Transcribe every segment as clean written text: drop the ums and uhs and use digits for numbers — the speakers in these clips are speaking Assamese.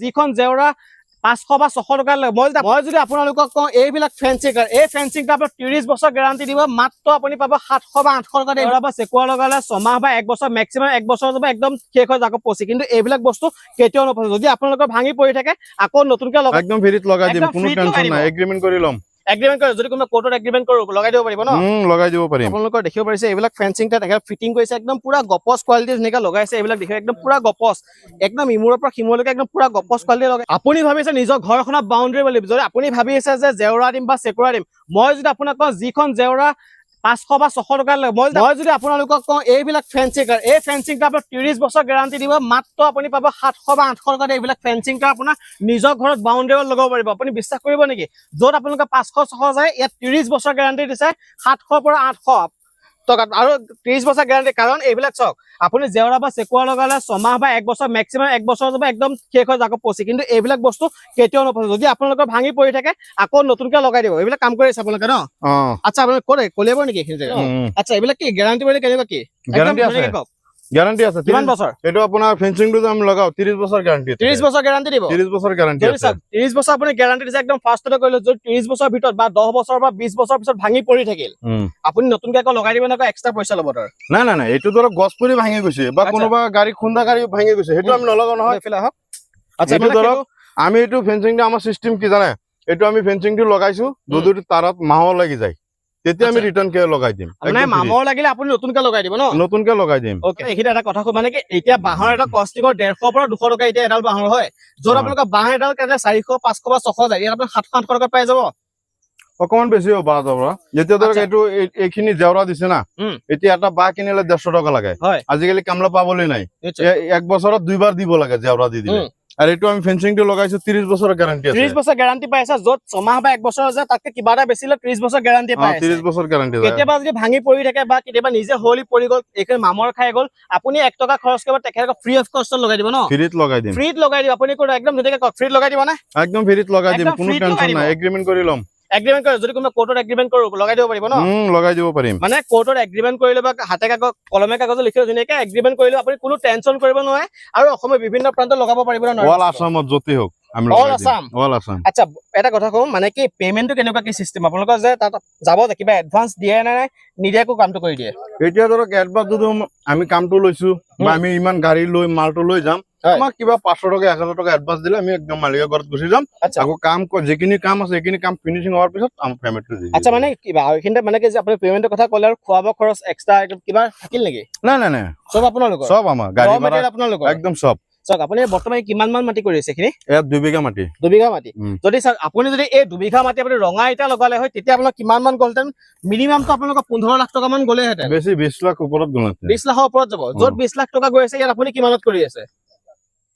যিখন জেওৰা 500 বা 600 টকা মই যদি আপোনালোকক কওঁ এইবিলাক ফেন্সিং কাৰ্ড এই ফেন্সিং কাৰ্ড 30 বছৰ গ্যাৰান্টি দিব মাত্ৰ আপুনি পাব 700 বা 800 টকা জেওৰা বা চেকুৱা লগালে 6 মাহ বা 1 বছৰ মেক্সিমাম 1 বছৰ যাব একদম শেষ হৈ যাব পচি কিন্তু এইবিলাক বস্তু কেতিয়াও নপচে যদি আপোনালোকৰ ভাঙি পৰি থাকে আকৌ নতুনকৈ লগাই একদম ফ্ৰীত লগাই দিম কোনো টেনচন নাই এগ্ৰিমেন্ট কৰি লম এগ্ৰিমেন্ট কৰে যদি কোনো কোৰ্টত এগ্ৰিমেন্ট কৰো লগাই দিব পাৰিব ন লগাই দিব পাৰিম আপোনালোকৰ দেখিব পাৰিছে এইবিলাক ফেন্সিং টা দেখা ফিটিং কৰিছে একদম পুৰা গপস কোৱালিটি ধুনীয়াকৈ লগাইছে এইবিলাক দেখি একদম পুৰা গপস একদম ইমূৰৰ পৰা সিমূৰলৈকে একদম পুৰা গপস কোৱালিটি লগাই আপুনি ভাবিছে নিজৰ ঘৰখনৰ বাউণ্ডাৰী বুলি যদি আপুনি ভাবি আছে যে জেওৰা দিম বা চেকুৰা দিম মই যদি আপোনাক কওঁ যিখন জেওৰা 500 বা 600 টকা মই যদি আপোনালোকক কওঁ এইবিলাক ফেন্সিং কাৰ্ড এই ফেন্সিং কাৰ্ড 30 বছৰ গ্যাৰান্টি দিব মাত্ৰ আপুনি পাব 700 বা 800 টকা এইবিলাক ফেন্সিং কাৰ্ড আপোনাৰ নিজৰ ঘৰত বাউণ্ডাৰীত লগাব পাৰিব আপুনি বিশ্বাস কৰিব নেকি য'ত আপোনালোকে 500 600 যায় ইয়াত 30 বছৰ গ্যাৰান্টি দিছে 700 পৰা 800 টকা আৰু 30 বছৰ গ্যাৰান্টি কাৰণ এইবিলাক চক আপুনি জেওৰা বা চেকুৱা লগালে 6 মাহ বা 1 বছৰ মেক্সিমাম 1 বছৰ যাব একদম শেষ হৈ যাব পচি কিন্তু এইবিলাক বস্তু কেতিয়াও নপচে যদি আপোনালোকৰ ভাঙি পৰি থাকে আকৌ নতুনকৈ লগাই দিব এইবিলাক কাম কৰি আছে আপোনালোকে ন আচ্ছা আপোনালোকে ক'লেব নেকি এইখিনি জেগা আচ্ছা এইবিলাক কি গ্যাৰান্টি বুলি কেনেকুৱা কি গ্যাৰান্টি আছে গ্যাৰান্টি আছে কিমান বছৰ এটো আপোনাৰ ফেন্সিং টো আমি লগাও 30 বছৰ গ্যাৰান্টি 30 বছৰ গ্যাৰান্টি দিব 30 বছৰ গ্যাৰান্টি আছে 30 বছৰ আপুনি গ্যাৰান্টি দিছে একদম ফাৰ্ষ্টতে কৰিলে যদি 30 বছৰ ভিতৰত বা 10 বছৰ বা 20 বছৰ পিছত ভাঙি পৰি থাকিল আপুনি নতুনকৈ আকৌ লগাই দিব না এক্সট্ৰা পইচা ল'ব তাৰ না এটো ধৰক গছ পৰি ভাঙি গৈছে বা কোনোবা গাড়ী খুন্দা গাড়ী ভাঙি গৈছে হেতু আমি নলগাও নহয় এফালে আহক আচ্ছা এটো ধৰক আমি এটো ফেন্সিং টো আমাৰ সিস্টেম কি জানে এটো আমি ফেন্সিং টো লগাইছো যদি তাৰত মাহ লাগি যায় তেতিয়া আমি ৰিটাৰ্ন কে লগাই দিম মানে মামৰ লাগিলে আপুনি নতুনকৈ লগাই দিব ন নতুনকৈ লগাই দিম ওকে এইখিনি এটা কথা মানে কি এতিয়া বাহৰ এটা কষ্টিকৰ 150 পৰা 200 টকা এতিয়া এডাল বাহৰ হয় য'ত আপোনালোকে বাহ এডাল কেনে 400 500 বা 600 যায় ইয়াত আপুনি 700 800 টকা পাই যাব অকমান বেছি হ'ব বাহ জৰা যেতিয়া ধৰক এটো এইখিনি জেওৰা দিছে না এতিয়া এটা বাহ কিনিলে 150 টকা লাগে আজিকালি কামলা পাবলৈ নাই এক বছৰত দুইবাৰ দিব লাগে জেওৰা দি দিলে আৰু এটো আমি ফেন্সিং টো লগাইছো 30 বছৰৰ গ্যাৰান্টি আছে 30 বছৰ গ্যাৰান্টি পাইছা য'ত 6 মাহ বা 1 বছৰ আছে তাতকে কিবা এটা বেছিলে 30 বছৰ গ্যাৰান্টি পাইছা 30 বছৰ গ্যাৰান্টি আছে কেতিয়াবা যদি ভাঙি পৰি থাকে বা কেতিয়াবা নিজে হলি পৰি গল এইখিনি মামৰ খাই গল আপুনি 1 টকা খৰচ কৰিব তেখেতক ফ্ৰী অফ কষ্ট লগাই দিব ন ফ্ৰীত লগাই দিম ফ্ৰীত লগাই দিব আপুনি কোন একদম ধুনীয়াকৈ ফ্ৰীত লগাই দিব না একদম ফ্ৰীত লগাই দিম কোনো টেনচন নাই এগ্ৰিমেন্ট কৰি লম এগ্ৰিমেন্ট কৰে যদি কোনো কোৰ্টত এগ্ৰিমেন্ট কৰো লগাই দিব পাৰিব ন লগাই দিব পাৰিম মানে কোৰ্টত এগ্ৰিমেন্ট কৰিলে বা হাতে কাগজ কলমে কাগজ লিখি ধুনীয়াকৈ এগ্ৰিমেন্ট কৰিলে আপুনি কোনো টেনচন কৰিব নোৱাৰে আৰু অসমৰ বিভিন্ন প্ৰান্তত লগাব পাৰিব ন অল আসামত যতে হোক আমি অল আসাম অল আসাম আচ্ছা এটা কথা কম মানে কি পেমেন্টটো কেনেকুৱা কি সিস্টেম আপোনালোকৰ যে তাত যাব যে কিবা এডভান্স দিয়ে নাই নিদিয়াকো কামটো কৰি দিয়ে এতিয়া ধৰক এডভান্স যদি আমি কামটো লৈছো বা আমি ইমান গাড়ী লৈ মালটো লৈ যাম আমাক কিবা 500 টকা 1000 টকা এডভান্স দিলে আমি একদম মালিকৰ ঘৰত গুচি যাম আকৌ কাম যিখিনি কাম আছে এইখিনি কাম ফিনিশিং হোৱাৰ পিছত আমি পেমেন্টটো দি দিম আচ্ছা মানে কিবা এইখিনিতে মানে কি যে আপুনি পেমেন্টৰ কথা ক'লে আৰু খোৱা বোৱা খৰচ এক্সট্ৰা কিবা থাকিল নেকি নাই সব আপোনালোকৰ সব আমাৰ গাড়ী ভাড়া আপোনালোকৰ একদম সব চাওক আপুনি বৰ্তমান কিমান মান মাটি কৰি আছে এইখিনি ইয়াত 2 বিঘা মাটি 2 বিঘা মাটি যদি চাওক আপুনি যদি এই 2 বিঘা মাটি আপুনি ৰঙা ইটা লগালে হয় তেতিয়া আপোনাক কিমান মান গলতেন মিনিমামটো আপোনালোকৰ 15 লাখ টকা মান গলে হেতেন বেছি 20 লাখ ওপৰত গল 20 লাখৰ ওপৰত যাব য'ত 20 লাখ টকা গৈ আছে ইয়াত আপুনি কিমানত কৰি আছে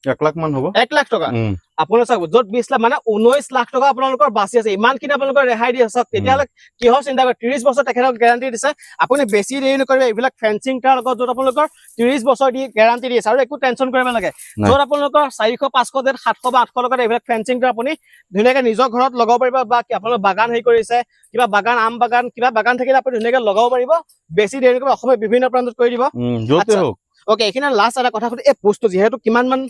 1 লাখ মান হ'ব 1 লাখ টকা আপোনাৰ চাওক য'ত 20 লাখ মানে 19 লাখ টকা আপোনালোকৰ বাচি আছে ইমানখিনি আপোনালোকৰ ৰেহাই দি আছে তেতিয়াহ'লে কিহৰ চিন্তা কৰে 30 বছৰ তেখেতক গ্যাৰান্টি দিছে আপুনি বেছি দেৰি নকৰিব এইবিলাক ফেন্সিং তাৰ লগত য'ত আপোনালোকৰ 30 বছৰ দি গ্যাৰান্টি দিছে আৰু একো টেনচন কৰিব নালাগে য'ত আপোনালোকৰ 400 500 যেন 700 বা 800 টকা এইবিলাক ফেন্সিং তাৰ আপুনি ধুনীয়াকৈ নিজৰ ঘৰত লগাব পাৰিব বা আপোনালোকৰ বাগান হেৰি কৰিছে কিবা বাগান আম বাগান কিবা বাগান থাকিলে আপুনি ধুনীয়াকৈ লগাব পাৰিব বেছি দেৰি নকৰিব অসমৰ বিভিন্ন প্ৰান্তত কৰি দিব য'তে হোক ওকে এইখিনি লাষ্ট এটা কথা সুধি এই পোষ্টটো যিহেতু কিমান মান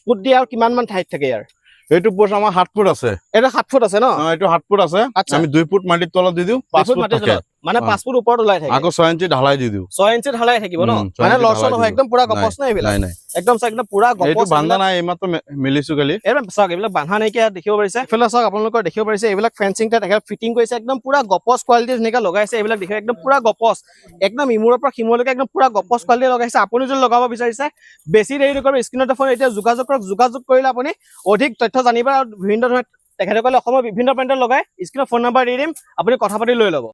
ফুট দিয়ে আৰু কিমান মান ঠাইত থাকে ইয়াৰ এইটো পোষ্ট আমাৰ 7 ফুট আছে এটা 7 ফুট আছে ন এইটো 7 ফুট আছে আমি 2 ফুট মাটিৰ তলত দি দিও 5 ফুট মাটিৰ তলত মানে 5 ফুট ওপৰত ওলাই থাকে আকৌ 6 ইঞ্চি ঢালাই দি দিও 6 ইঞ্চি ঢালাই থাকিব ন মানে লৰচন নহয় একদম পুৰা গপছ নাই এইবিলাক নাই একদম একদম পুৰা গপছ এইটো বান্ধা নাই এইমাত্ৰ মিলিছো গালি এইবিলাক চাওক এইবিলাক বান্ধা নাইকিয়া দেখিব পাৰিছে এফালে চাওক আপোনালোকৰ দেখিব পাৰিছে এইবিলাক ফেন্সিং টা দেখা ফিটিং কৰিছে একদম পুৰা গপছ কোৱালিটি ধুনীয়াকৈ লগাইছে এইবিলাক দেখি একদম পুৰা গপছ একদম ইমূৰৰ পৰা সিমূৰলৈকে একদম পুৰা গপছ কোৱালিটি লগাইছে আপুনি যদি লগাব বিচাৰিছে বেছি দেৰি নকৰিব স্ক্ৰীনত ফোন এতিয়া যোগাযোগ কৰিলে আপুনি অধিক তথ্য জানিব আৰু বিভিন্ন ধৰণৰ তেখেতসকলে অসমৰ বিভিন্ন প্ৰান্তত লগাই স্ক্ৰীনত ফোন নম্বৰ দি দিম আপুনি কথা পাতি লৈ ল'ব